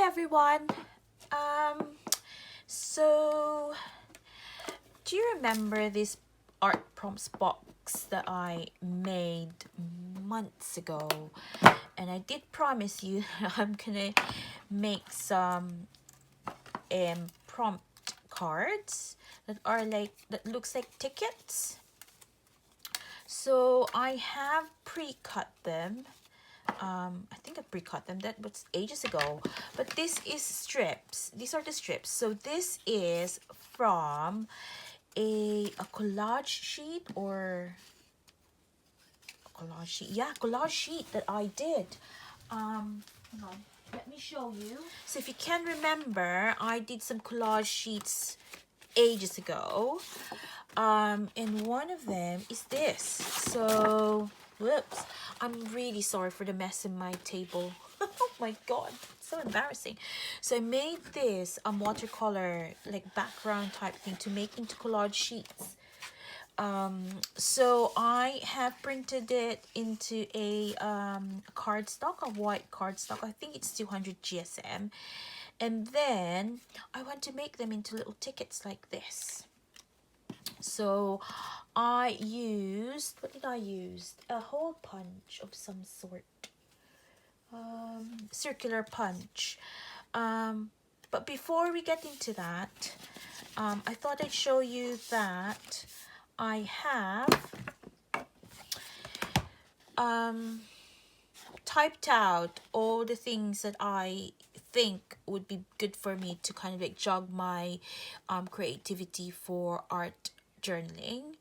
everyone. So do you remember this art prompts box that I made months ago? And I did promise you I'm gonna make some prompt cards that are that looks like tickets. So I have pre-cut them. I think I pre-cut them. That was ages ago. But this is strips. These are the strips. So this is from a collage sheet or a collage sheet. Yeah, collage sheet that I did. Hang on. Let me show you. So if you can remember, I did some collage sheets ages ago. And one of them is this. So whoops, I'm really sorry for the mess in my table. Oh my god, so embarrassing. So I made this watercolor like background type thing to make into collage sheets. So I have printed it into a cardstock, a white cardstock. I think it's 200 GSM. And then I want to make them into little tickets like this. So I used, what did I use? A hole punch of some sort. Circular punch. But before we get into that, I thought I'd show you that I have typed out all the things that I think would be good for me to kind of like jog my creativity for art journaling.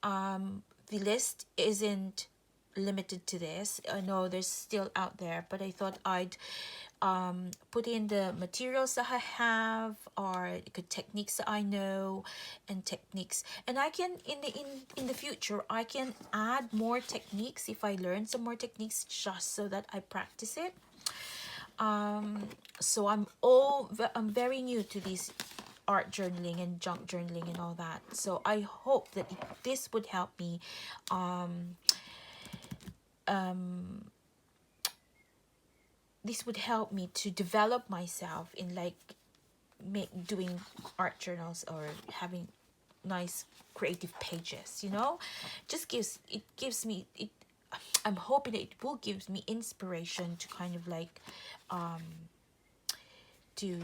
The list isn't limited to this. I know there's still out there, but I thought I'd put in the materials that I have or good techniques that I know and techniques, and I can in the future I can add more techniques if I learn some more techniques just so that I practice it. So I'm very new to these art journaling and junk journaling and all that, so I hope that this would help me this would help me to develop myself in like doing art journals or having nice creative pages, you know. I'm hoping that it will give me inspiration to kind of like do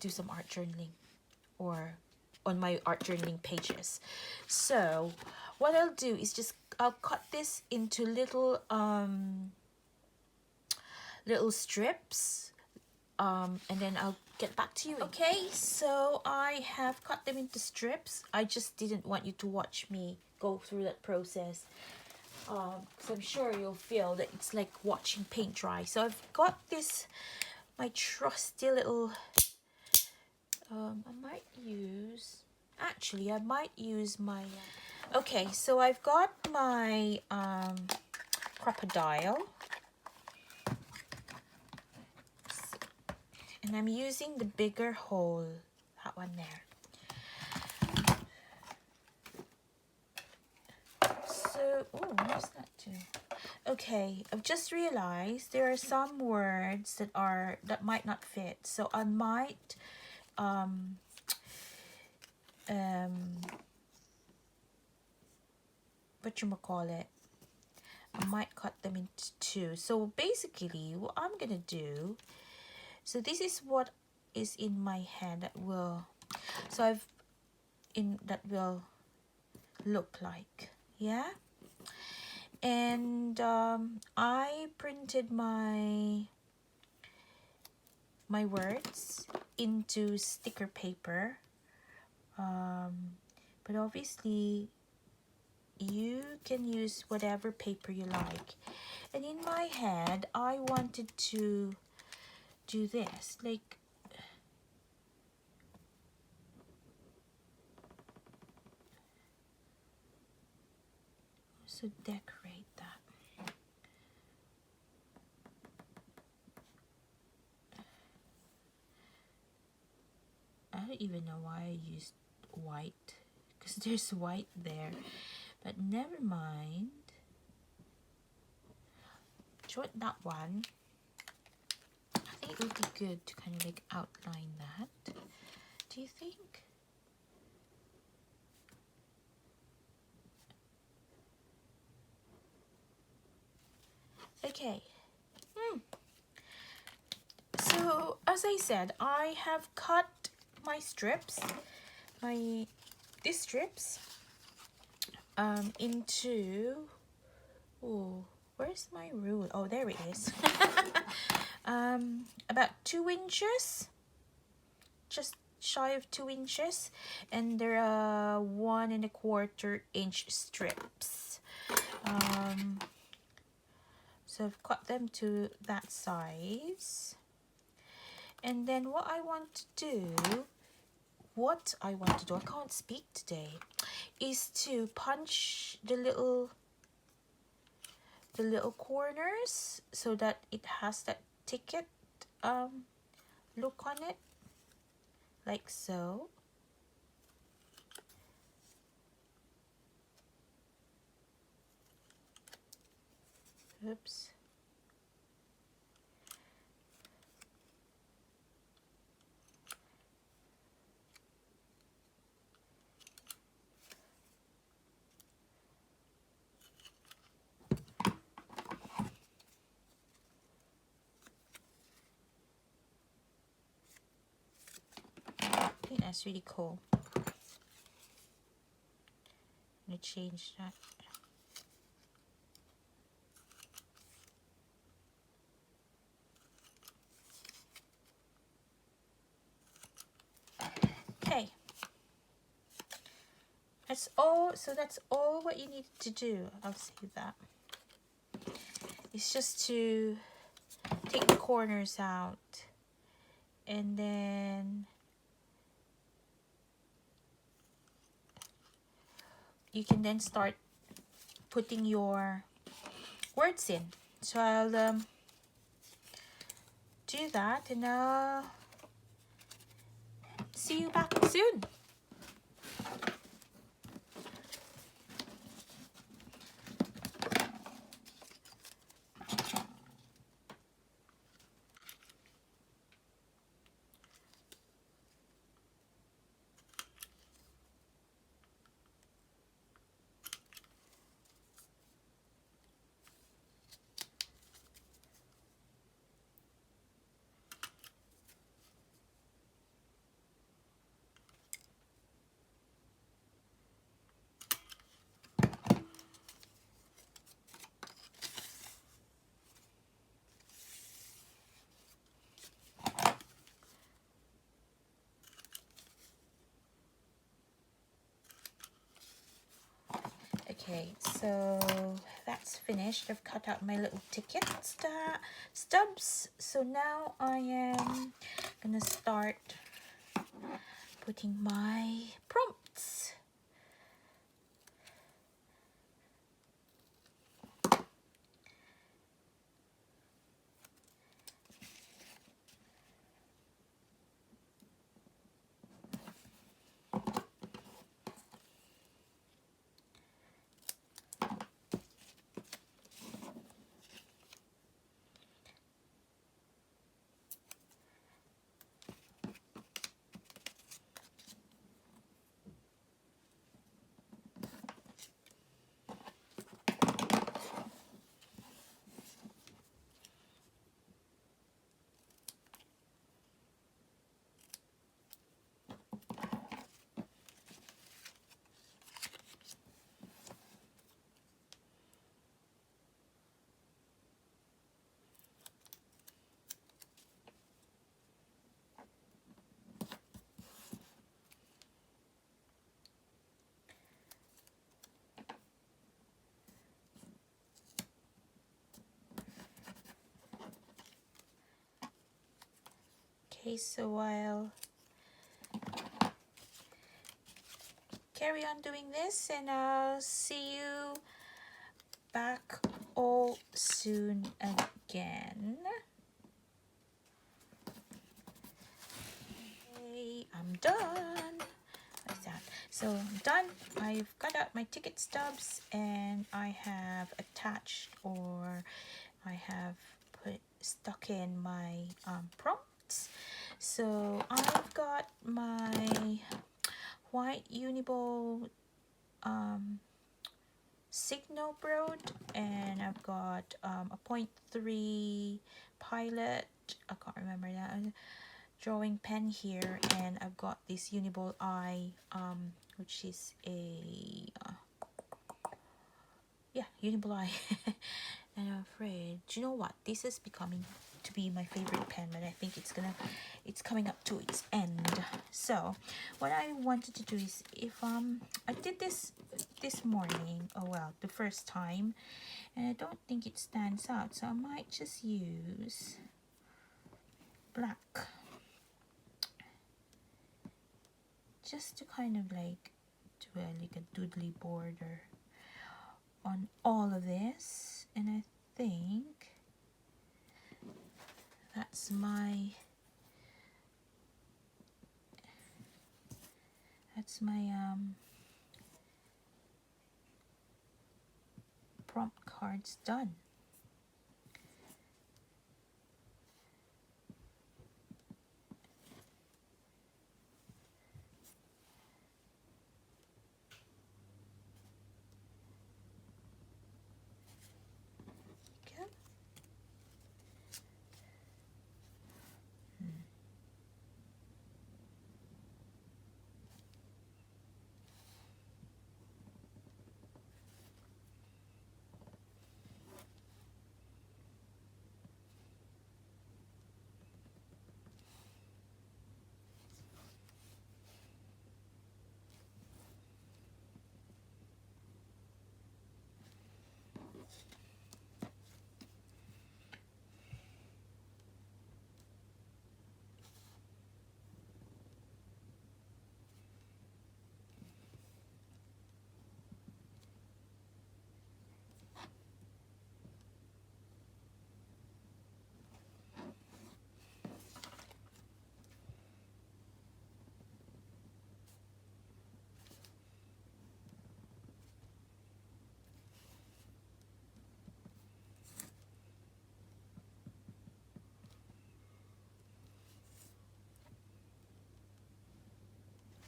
some art journaling or on my art journaling pages. So what I'll do is I'll cut this into little strips, and then I'll get back to you. Okay, so I have cut them into strips. I just didn't want you to watch me go through that process, because I'm sure you'll feel that it's like watching paint dry. So I've got this, my trusty little, I might use my, okay, so I've got my crocodile. And I'm using the bigger hole, that one there. So, oh, what's that too? Okay, I've just realized there are some words that might not fit. So I might whatchamacallit, I might cut them into two. So basically what I'm gonna do, so this is what is in my head that will look like, yeah. And I printed my words into sticker paper, but obviously you can use whatever paper you like. And in my head I wanted to do this, like so decorate that. I don't even know why I used white, because there's white there, but never mind. Short that one. think it would be good to kind of like outline that. Do you think? Okay. So as I said, I have cut my strips, these strips, into, oh, where's my rule? Oh, there it is. About 2 inches, just shy of 2 inches, and there are 1¼ inch strips. So I've cut them to that size. And then what I want to do, I can't speak today, is to punch the little corners so that it has that ticket look on it, like so. Oops. I think that's really cool. I'm gonna change that. Okay. That's all. So that's all what you need to do. I'll say that. It's just to take the corners out, and then you can then start putting your words in. So I'll do that, and I'll see you back soon. Okay, so that's finished. I've cut out my little ticket stubs. So now I am gonna start putting my prompts. Okay, so I'll carry on doing this, and I'll see you back all soon again. Okay, I'm done. Like that. So I'm done. I've cut out my ticket stubs, and I have attached, or I have put stuck in my prompts. So I've got my white Uniball Signal Broad, and I've got a 0.3 Pilot, I can't remember that, drawing pen here, and I've got this Uniball Eye, which is a yeah, Uniball Eye. And I'm afraid, do you know what, this is becoming to be my favorite pen, but I think it's coming up to its end. So what I wanted to do is, if I did this morning, oh well, the first time, and I don't think it stands out, so I might just use black just to kind of like do like a doodly border on all of this. And I think that's my prompt cards done. Okay.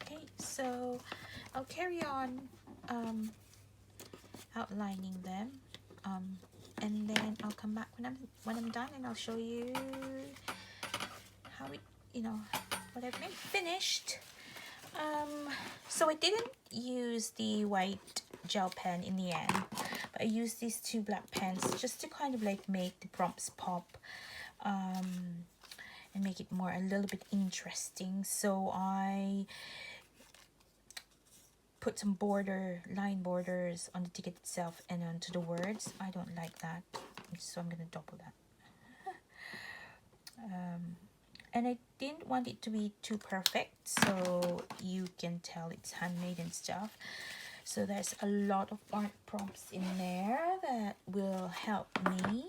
Okay, so I'll carry on outlining them, and then I'll come back when I'm done, and I'll show you how it, what I've made. Finished. So I didn't use the white gel pen in the end, but I used these two black pens just to kind of like make the prompts pop, and make it a little bit interesting. So I put some line borders on the ticket itself and onto the words. I don't like that, so I'm gonna double that. And I didn't want it to be too perfect, so you can tell it's handmade and stuff. So there's a lot of art prompts in there that will help me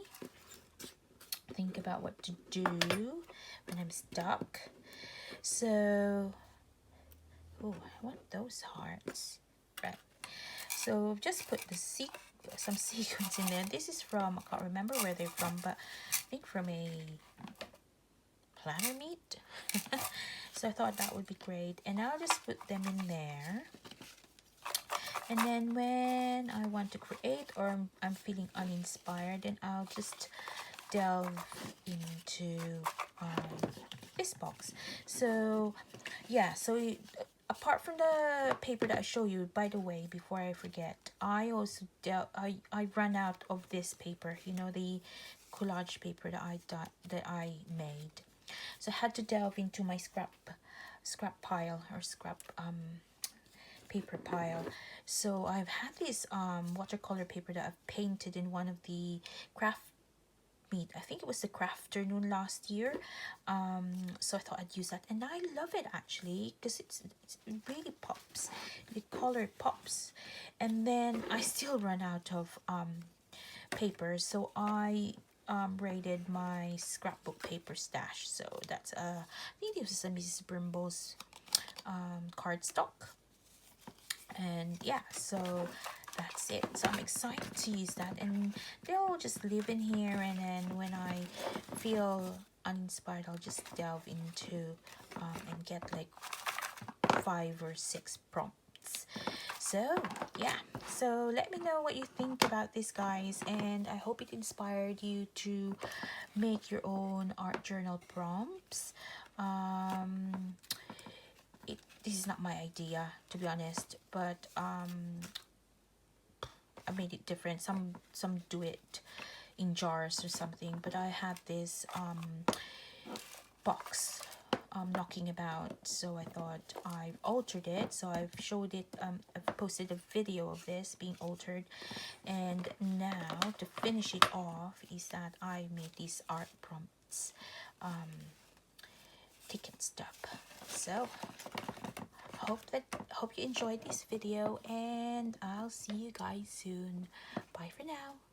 think about what to do when I'm stuck. So, oh, I want those hearts. Right. So I've just put some sequins in there. This is from, I can't remember where they're from, but I think from a planner meet. So I thought that would be great, and I'll just put them in there. And then when I want to create, or I'm feeling uninspired, then I'll just delve into this box. So yeah, so apart from the paper that I show you, by the way, before I forget, I also I ran out of this paper, the collage paper that I made. So I had to delve into my scrap pile, or scrap paper pile. So I've had this watercolor paper that I've painted in one of the craft meet. I think it was the Crafternoon last year. So I thought I'd use that, and I love it actually, because it really pops. The color pops. And then I still run out of paper, so I raided my scrapbook paper stash. So that's I think this was a Mrs. Brimble's cardstock. And yeah, so that's it. So I'm excited to use that, and they'll just live in here, and then when I feel uninspired, I'll just delve into and get like 5 or 6 prompts. So yeah, so let me know what you think about this, guys, and I hope it inspired you to make your own art journal prompts. This is not my idea, to be honest, but I made it different. Some do it in jars or something, but I had this box knocking about, so I thought I've altered it. So I've showed it, I've posted a video of this being altered, and now to finish it off is that I made these art prompts ticket stub. So hope you enjoyed this video, and I'll see you guys soon. Bye for now.